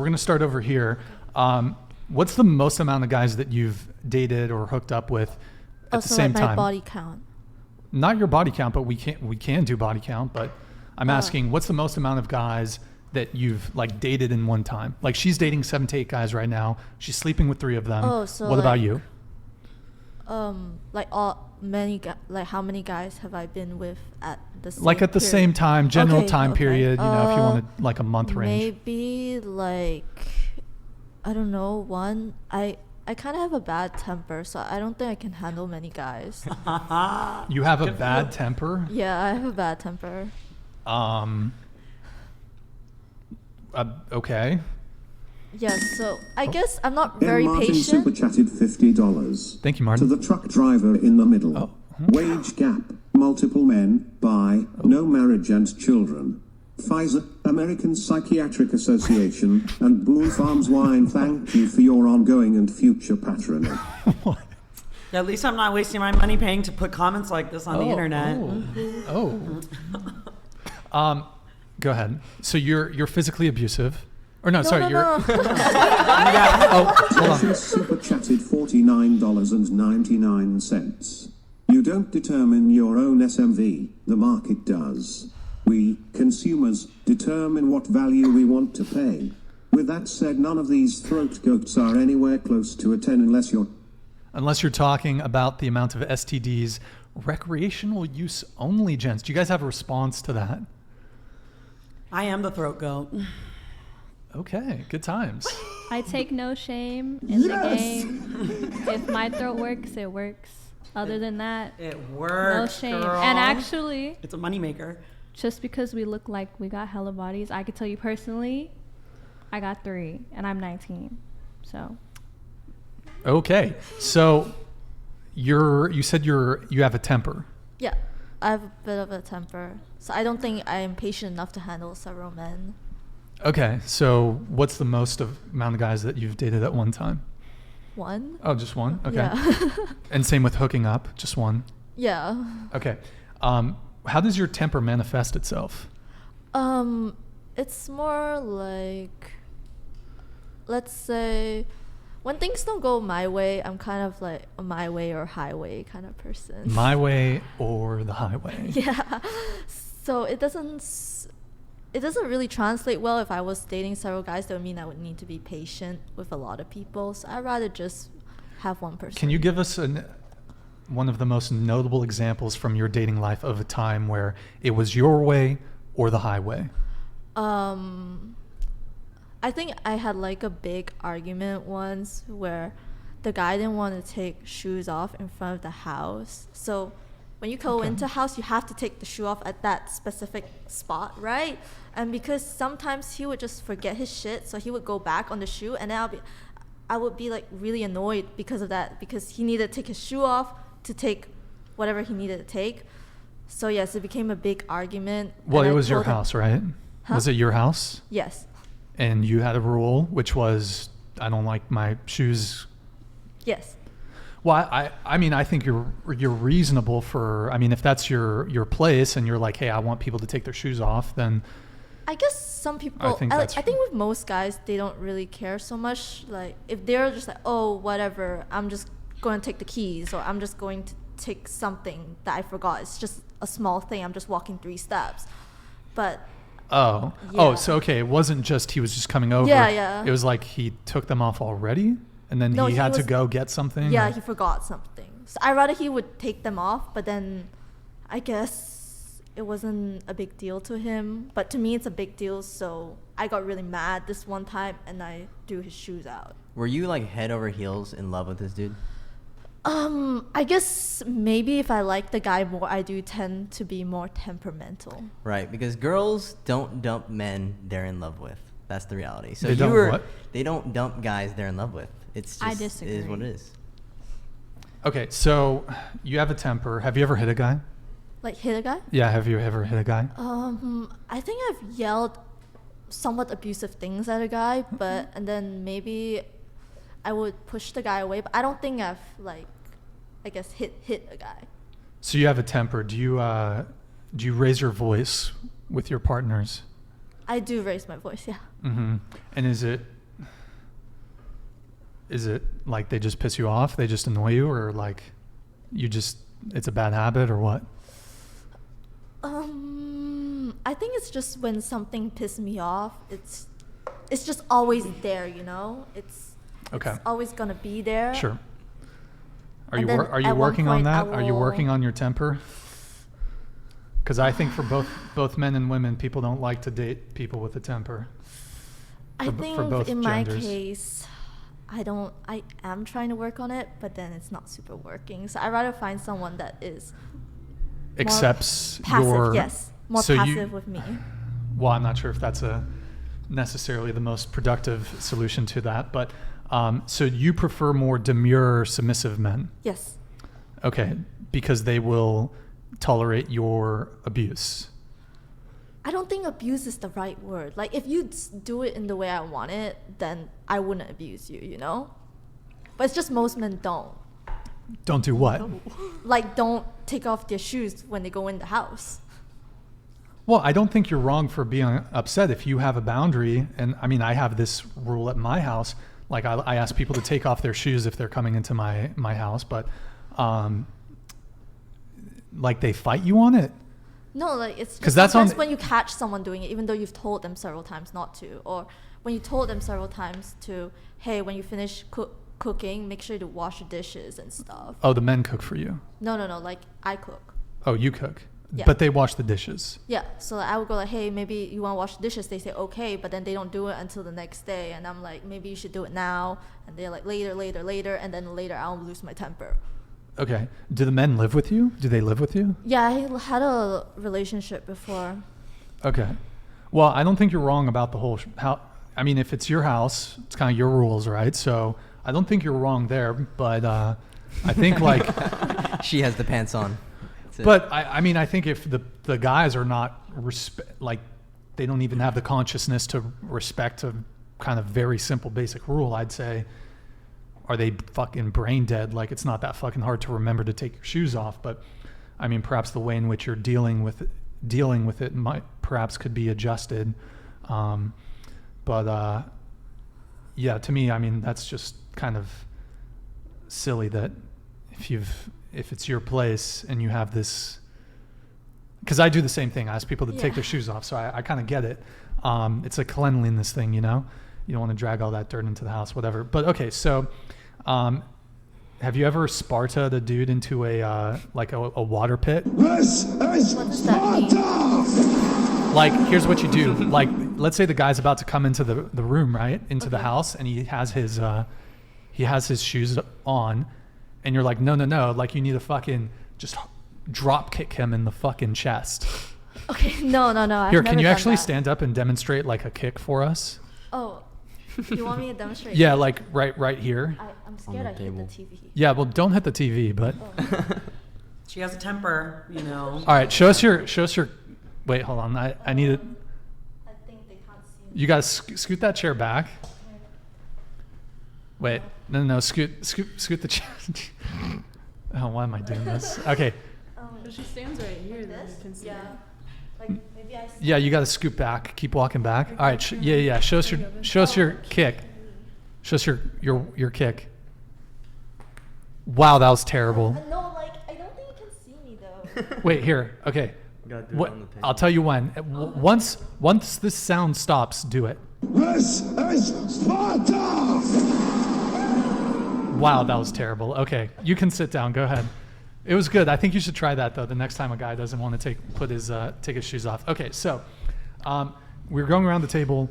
going to start over here. What's the most amount of guys that you've dated or hooked up with at the same time? My body count. Not your body count, but we can do body count. But I'm asking, what's the most amount of guys that you've like dated in one time? Like she's dating 7 to 8 guys right now. She's sleeping with 3 of them. Oh, so what about you? How many guys have I been with at the same Like at the period? same time, general time period, you know, if you wanted like a month range. Maybe like, I don't know, one. I kind of have a bad temper, so I don't think I can handle many guys. You have a bad temper? Yeah, I have a bad temper. Okay. Yeah, so I guess I'm not very Martin patient. super chatted $50. Thank you, Martin. To the truck driver in the middle. Oh. Wage gap, multiple men, bi, no marriage and children. Pfizer, American Psychiatric Association, and Boone Farms Wine thank you for your ongoing and future patronage. What? Yeah, at least I'm not wasting my money paying to put comments like this on the internet. Go ahead. So you're physically abusive. Or no, sorry, you're... No. hold on. Super chatted $49.99. You don't determine your own SMV, the market does. We, consumers, determine what value we want to pay. With that said, none of these throat goats are anywhere close to a 10 Unless you're talking about the amount of STDs, recreational use only, gents. Do you guys have a response to that? I am the throat goat. Okay, good times. I take no shame in the game. If my throat works, it works. Other than that, It works, no shame. girl. And actually, It's a moneymaker. just because we look like we got hella bodies, I could tell you personally, I got 3 and I'm 19. So Okay, so you said you have a temper. Yeah, I have a bit of a temper, so I don't think I am patient enough to handle several men. Okay, so what's the most amount of guys that you've dated at one time? One? Oh, just one? Okay. Yeah. And same with hooking up, just one? Yeah. Okay. How does your temper manifest itself? It's more like, let's say, when things don't go my way, I'm kind of like a my way or highway kind of person. My way or the highway? Yeah. So it doesn't really translate well. If I was dating several guys, that would mean I would need to be patient with a lot of people. So I'd rather just have one person. Can you give us one of the most notable examples from your dating life of a time where it was your way or the highway? I think I had like a big argument once where the guy didn't want to take shoes off in front of the house. So when you go into a house, you have to take the shoe off at that specific spot, right? And because sometimes he would just forget his shit, so he would go back on the shoe, and then I would be like really annoyed because of that, because he needed to take his shoe off to take whatever he needed to take. So yes, it became a big argument. Well, and it I was your told him- house, right? Huh? Was it your house? Yes. And you had a rule, which was, I don't like my shoes. Yes. Well, I mean, I think you're reasonable for, I mean, if that's your place and you're like, hey, I want people to take their shoes off, then I guess some people, I think I that's- think with most guys, they don't really care so much. Like, if they're just like, oh, whatever, I'm just going to take the keys, or I'm just going to take something that I forgot. It's just a small thing. I'm just walking 3 steps. But Oh, yeah. so okay, it wasn't just he was just coming over. Yeah, yeah. It was like he took them off already, and then No, he he had to was- go get something. yeah, or- he forgot something. So I rather he would take them off, but then I guess it wasn't a big deal to him. But to me, it's a big deal. So I got really mad this one time, and I threw his shoes out. Were you like head over heels in love with this dude? I guess maybe if I like the guy more, I do tend to be more temperamental. Right, because girls don't dump men they're in love with. That's the reality. So They don't what? They don't dump guys they're in love with. It's just I It is disagree. what it is. Okay, so you have a temper. Have you ever hit a guy? Like hit a guy? Yeah, have you ever hit a guy? I think I've yelled somewhat abusive things at a guy, but and then maybe I would push the guy away. But I don't think I've like, I guess hit a guy. So you have a temper. Do you raise your voice with your partners? I do raise my voice, yeah. Mm-hmm. And is it is it like they just piss you off? They just annoy you, or like it's a bad habit, or what? I think it's just when something pisses me off, it's just always there, you know? It's always gonna be there. Sure. Are And you then are you at one working on point I that? Are you working will- on your temper? Because I think for both men and women, people don't like to date people with a temper. I for think both in genders. my case, I am trying to work on it, but then it's not super working. So I'd rather find someone that is Accepts passive, your yes. More so you- passive with me. Well, I'm not sure if that's necessarily the most productive solution to that, but so you prefer more demure, submissive men? Yes. Okay, because they will tolerate your abuse. I don't think abuse is the right word. Like, if you do it in the way I want it, then I wouldn't abuse you, you know? But it's just most men don't. Don't do what? Like, don't take off their shoes when they go in the house. Well, I don't think you're wrong for being upset if you have a boundary. And I mean, I have this rule at my house. Like, I ask people to take off their shoes if they're coming into my house, but like they fight you on it. No, like, it's 'Cause just that's on sometimes when you catch someone doing it, even though you've told them several times not to, or when you told them several times to, hey, when you finish cooking, make sure to wash the dishes and stuff. Oh, the men cook for you. No, like, I cook. Oh, you cook. Yeah. But they wash the dishes. Yeah, so I would go like, hey, maybe you want to wash the dishes. They say okay, but then they don't do it until the next day, and I'm like, maybe you should do it now. And they're like, later, and then later I'll lose my temper. Okay. Do the men live with you? Do they live with you? Yeah, I had a relationship before. Okay. Well, I don't think you're wrong about the whole how. I mean, if it's your house, it's kind of your rules, right? So I don't think you're wrong there. But I think like, She has the pants on. That's it. but I mean, I think if the guys are not like, they don't even have the consciousness to respect a kind of very simple basic rule, I'd say, are they fucking brain dead? Like, it's not that fucking hard to remember to take your shoes off. But I mean, perhaps the way in which you're dealing with it might perhaps could be adjusted. But yeah, to me, I mean, that's just kind of silly that if it's your place and you have this, because I do the same thing. I ask people to take Yeah. their shoes off, so I kind of get it. It's a cleanliness thing, you know. You don't want to drag all that dirt into the house, whatever. But okay, so have you ever Sparta'd a dude into a like a water pit? This is What does that mean? Sparta! Like, here's what you do. Like, let's say the guy's about to come into the room, right? Into the house, and he has his shoes on, and you're like, no. Like, you need to fucking just drop kick him in the fucking chest. Okay, no. I've Here, never can you done actually that. stand up and demonstrate like a kick for us? Oh, you want me to demonstrate? Yeah, like right here. I'm scared the I hit table. the TV. Yeah, well, don't hit the TV, but She has a temper, you know. all right. Show us your. Wait, hold on. I need it. I think they can't see me. You guys scoot that chair back. Wait, no. Scoot the chair. Oh, why am I doing this? Okay. But she stands right here, then This? you can see Yeah. her. Like, maybe I see. Yeah, you got to scoot back. Keep walking back. All right. Yeah. Show us your kick. Show us your kick. Wow, that was terrible. No, like, I don't think you can see me though. Wait, here. Okay. Gotta do it What? on the table. I'll tell you when. Once this sound stops, do it. This is Sparta! Wow, that was terrible. Okay, you can sit down. Go ahead. It was good. I think you should try that though. The next time a guy doesn't want to take his shoes off. Okay, so we're going around the table.